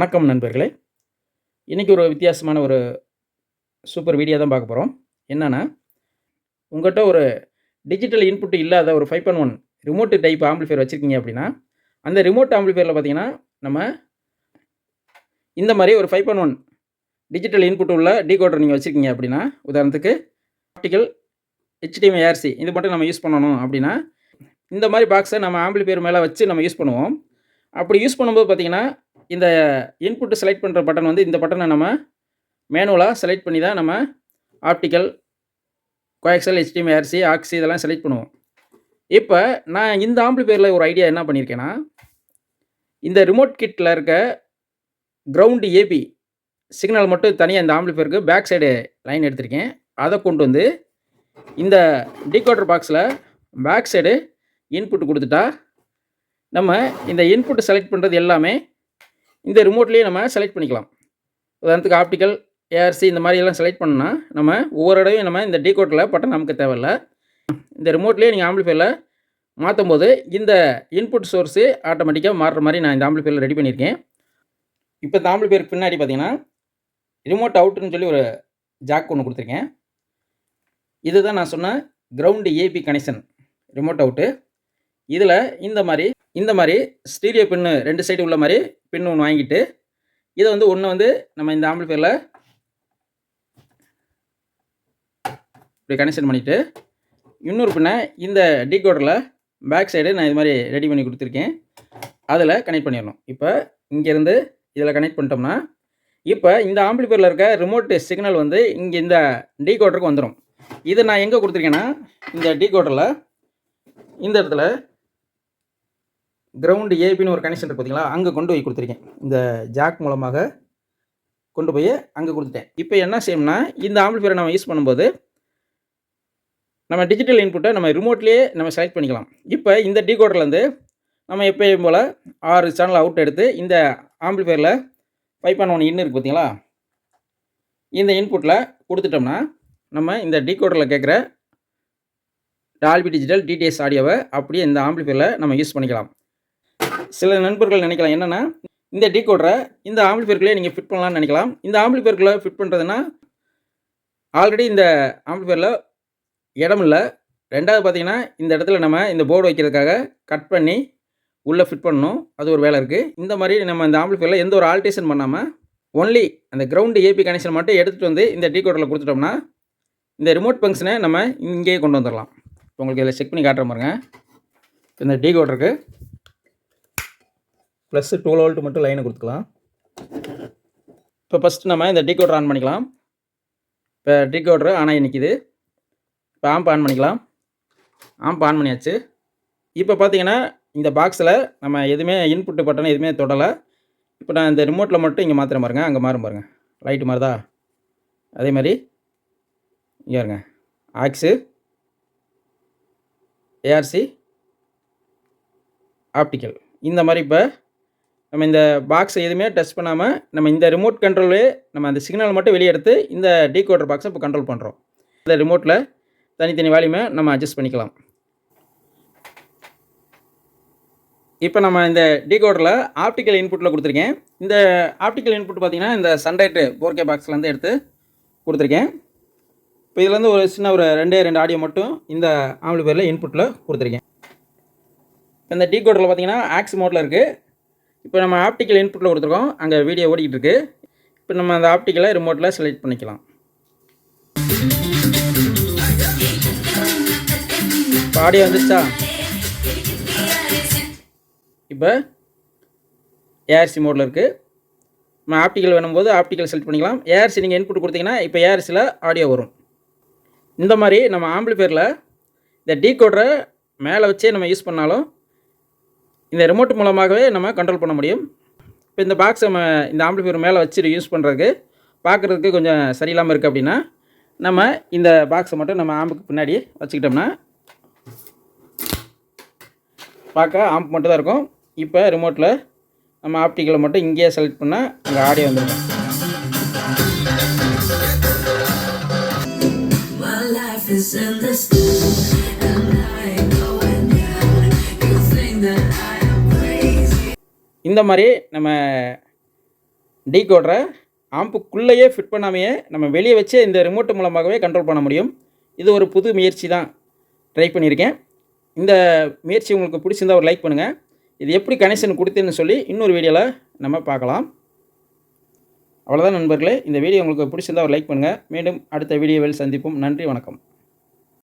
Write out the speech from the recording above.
வணக்கம் நண்பர்களே. இன்றைக்கி ஒரு வித்தியாசமான ஒரு சூப்பர் வீடியோ தான் பார்க்க போகிறோம். என்னென்னா, உங்கள்கிட்ட ஒரு டிஜிட்டல் இன்புட் இல்லாத ஒரு 5.1 ரிமோட் டைப் ஆம்பிளிஃபையர் வச்சுருக்கீங்க அப்படின்னா, அந்த ரிமோட் ஆம்பிளிஃபையரில் பார்த்தீங்கன்னா, நம்ம இந்த மாதிரி ஒரு 5.1 டிஜிட்டல் இன்புட் உள்ள டீகோடர் நீங்கள் வச்சுருக்கீங்க அப்படின்னா, உதாரணத்துக்கு ஆப்டிக்கல், HDMI ARC இது மட்டும் நம்ம யூஸ் பண்ணணும் அப்படின்னா, இந்த மாதிரி பாக்ஸை நம்ம ஆம்பிளிஃபையர் மேலே வச்சு நம்ம யூஸ் பண்ணுவோம். அப்படி யூஸ் பண்ணும்போது பார்த்தீங்கன்னா, இந்த இன்புட் செலக்ட் பண்ணுற பட்டன் வந்து இந்த பட்டனை நம்ம மேனுவலாக செலக்ட் பண்ணி தான் நம்ம optical, coaxial, HDMI ARC, AUX இதெல்லாம் செலக்ட் பண்ணுவோம். இப்போ நான் இந்த ஆம்பிளிஃபையரில் ஒரு ஐடியா என்ன பண்ணியிருக்கேன்னா, இந்த ரிமோட் கிட்டில் இருக்க கிரவுண்டு ஏபி சிக்னல் மட்டும் தனியாக இந்த ஆம்பிளிஃபையருக்கு பேக் சைடு லைன் எடுத்திருக்கேன். அதை கொண்டு வந்து இந்த டீகோடர் பாக்ஸில் பேக் சைடு இன்புட் கொடுத்துட்டா, நம்ம இந்த இன்புட் செலக்ட் பண்ணுறது எல்லாமே இந்த ரிமோட்லேயே நம்ம செலக்ட் பண்ணிக்கலாம். உதாரணத்துக்கு ஆப்டிக்கல், ARC இந்த மாதிரி எல்லாம் செலக்ட் பண்ணால் நம்ம ஒவ்வொரு தடவையும் நம்ம இந்த டீகோடரில் பட்டன் நமக்கு தேவையில்லை. இந்த ரிமோட்லேயே நீங்கள் ஆம்பிளிஃபையரில் மாற்றும் போது இந்த இன்புட் சோர்ஸு ஆட்டோமேட்டிக்காக மாறுற மாதிரி நான் இந்த ஆம்பிளிஃபையரில் ரெடி பண்ணியிருக்கேன். இப்போ இந்த ஆம்பிளிஃபையருக்கு பின்னாடி பார்த்தீங்கன்னா ரிமோட் அவுட்டுன்னு சொல்லி ஒரு ஜாக் ஒன்று கொடுத்துருக்கேன். இதுதான் நான் சொன்ன ground A B connection remote out. இதில் இந்த மாதிரி ஸ்டீரியோ பின்னு 2 சைடு உள்ள மாதிரி பின் ஒன்று வாங்கிட்டு, இதை வந்து ஒன்று வந்து நம்ம இந்த ஆம்பிளிஃபையரில் இப்படி கனெக்ஷன் பண்ணிவிட்டு, இன்னொரு பின்னை இந்த டீகோடரில் பேக் சைடு நான் இது மாதிரி ரெடி பண்ணி கொடுத்துருக்கேன். அதில் கனெக்ட் பண்ணிடணும். இப்போ இங்கேருந்து இதில் கனெக்ட் பண்ணிட்டோம்னா, இப்போ இந்த ஆம்பிளிஃபையரில் இருக்க ரிமோட் சிக்னல் வந்து இங்கே இந்த டீகோடருக்கு வந்துடும். இதை நான் எங்கே கொடுத்துருக்கேன்னா, இந்த டீகோடரில் இந்த இடத்துல கிரவுண்டு ஏபின்னு ஒரு கனெக்ஷன் இருக்குது பார்த்தீங்களா, அங்கே கொண்டு போய் கொடுத்துருக்கேன். இந்த ஜாக் மூலமாக கொண்டு போய் அங்கே கொடுத்துட்டேன். இப்போ என்ன செய்யணும்னா, இந்த ஆம்பிளிஃபையரை நம்ம யூஸ் பண்ணும்போது நம்ம டிஜிட்டல் இன்புட்டை நம்ம ரிமோட்லேயே நம்ம செலக்ட் பண்ணிக்கலாம். இப்போ இந்த டீகோடர்லேருந்து நம்ம எப்பயும் போல் 6 சேனல் அவுட் எடுத்து இந்த ஆம்பிளிஃபையரில் 5.1 இன் இருக்குது பார்த்தீங்களா, இந்த இன்புட்டில் கொடுத்துட்டோம்னா நம்ம இந்த டீகோடரில் கேட்குற டால்பி டிஜிட்டல் டிடிஎஸ் ஆடியோவை அப்படியே இந்த ஆம்பிளிஃபையரில் நம்ம யூஸ் பண்ணிக்கலாம். சில நண்பர்கள் நினைக்கலாம் என்னென்னா, இந்த டீகோடரை இந்த ஆம்பிளிஃபையருக்குள்ளே நீங்கள் ஃபிட் பண்ணலாம்னு நினைக்கலாம். இந்த ஆம்பிளிஃபையருக்குள்ளே ஃபிட் பண்ணுறதுன்னா ஆல்ரெடி இந்த ஆம்பிளிஃபையரில் இடம் இல்லை. ரெண்டாவது பார்த்தீங்கன்னா, இந்த இடத்துல நம்ம இந்த போர்டு வைக்கிறதுக்காக கட் பண்ணி உள்ளே ஃபிட் பண்ணணும். அது ஒரு வேலை இருக்குது. இந்த மாதிரி நம்ம இந்த ஆம்பிளிஃபையரில் எந்த ஒரு ஆல்ட்ரேஷன் பண்ணாமல் ஒன்லி அந்த கிரவுண்டு ஏபி கனெக்ஷன் மட்டும் எடுத்துகிட்டு வந்து இந்த டீகோடரில் கொடுத்துட்டோம்னா, இந்த ரிமோட் ஃபங்க்ஷனை நம்ம இங்கேயே கொண்டு வந்துடலாம். இப்போ உங்களுக்கு இதில் செக் பண்ணி காட்டுற பாருங்க. இந்த டீகோடருக்கு ப்ளஸ் 12 வோல்ட் மட்டும் லைனை கொடுத்துக்கலாம். இப்போ ஃபஸ்ட்டு நம்ம இந்த டீகோடர் ஆன் பண்ணிக்கலாம். இப்போ டீகோடர் ஆன் ஆகி நிற்கிது. இப்போ ஆம்ப் ஆன் பண்ணிக்கலாம். ஆம்ப் ஆன் பண்ணியாச்சு. இப்போ பார்த்தீங்கன்னா இந்த பாக்ஸில் நம்ம எதுவுமே இன்புட்டு பட்டன் எதுவுமே தொடலை. இப்போ நான் இந்த ரிமோட்டில் மட்டும் இங்கே மாத்திரம் பாருங்கள். அங்கே மாறும் பாருங்கள், லைட்டு மாறுதா? அதே மாதிரி இங்கே பாருங்க, ஆக்ஸு, ARC, ஆப்டிக்கல் இந்த மாதிரி. இப்போ நம்ம இந்த பாக்ஸை எதுவுமே டச் பண்ணாமல் நம்ம இந்த ரிமோட் கண்ட்ரோலே நம்ம அந்த சிக்னல் மட்டும் வெளியே எடுத்து இந்த டீகோடர் பாக்ஸை இப்போ கண்ட்ரோல் பண்ணுறோம். இந்த ரிமோட்டில் தனித்தனி வால்யூமை நம்ம அட்ஜஸ்ட் பண்ணிக்கலாம். இப்போ நம்ம இந்த டீகோடரில் ஆப்டிக்கல் இன்புட்டில் கொடுத்துருக்கேன். இந்த ஆப்டிக்கல் இன்புட் பார்த்திங்கன்னா இந்த சன்லைட்டு 4K பாக்ஸ்லேருந்து எடுத்து கொடுத்துருக்கேன். இப்போ இதுலேருந்து ஒரு சின்ன ஒரு 2 ஆடியோ மட்டும் இந்த ஆம்பிளிஃபையரில் இன்புட்டில் கொடுத்துருக்கேன். இந்த டீகோடரில் பார்த்திங்கன்னா ஆக்ஸ் மோட்டில் இருக்குது. இப்போ நம்ம ஆப்டிக்கல் இன்புட்டில் கொடுத்துருக்கோம். அங்கே வீடியோ ஓடிக்கிட்டு இருக்குது. இப்போ நம்ம அந்த ஆப்டிக்கலை ரிமோட்டில் செலக்ட் பண்ணிக்கலாம். இப்போ ஆடியோ வந்துச்சா? இப்போ ARC மோடில் இருக்குது. நம்ம ஆப்டிக்கல் வேணும்போது ஆப்டிக்கல் செலக்ட் பண்ணிக்கலாம். ARC நீங்கள் இன்புட் கொடுத்தீங்கன்னா இப்போ ARCயில் ஆடியோ வரும். இந்த மாதிரி நம்ம ஆம்பிளிஃபையரில் இந்த டீகோடரை மேலே வச்சே நம்ம யூஸ் பண்ணாலும் இந்த ரிமோட் மூலமாகவே நம்ம கண்ட்ரோல் பண்ண முடியும். இப்போ இந்த பாக்ஸ் நம்ம இந்த ஆம்பிளிஃபையர் மேலே வச்சு யூஸ் பண்ணுறதுக்கு பார்க்குறதுக்கு கொஞ்சம் சரியில்லாமல் இருக்குது அப்படின்னா, நம்ம இந்த பாக்ஸை மட்டும் நம்ம ஆம்புக்கு பின்னாடி வச்சுக்கிட்டோம்னா பார்க்க ஆம்ப் மட்டும் தான் இருக்கும். இப்போ ரிமோட்டில் நம்ம ஆப்டிக்கலை மட்டும் இங்கேயே செலக்ட் பண்ணால் அங்கே ஆடியோ வந்துடும். இந்த மாதிரி நம்ம டீகோடரை ஆம்புக்குள்ளேயே ஃபிட் பண்ணாமையே நம்ம வெளியே வச்சே இந்த ரிமோட் மூலமாகவே கண்ட்ரோல் பண்ண முடியும். இது ஒரு புது முயற்சி தான் ட்ரை பண்ணியிருக்கேன். இந்த முயற்சி உங்களுக்கு பிடிச்சிருந்தா ஒரு லைக் பண்ணுங்கள். இது எப்படி கனெக்ஷன் கொடுத்தேன்னு சொல்லி இன்னொரு வீடியோவில் நம்ம பார்க்கலாம். அவ்வளோதான் நண்பர்களே. இந்த வீடியோ உங்களுக்கு பிடிச்சிருந்தா ஒரு லைக் பண்ணுங்கள். மீண்டும் அடுத்த வீடியோவில் சந்திப்போம். நன்றி, வணக்கம்.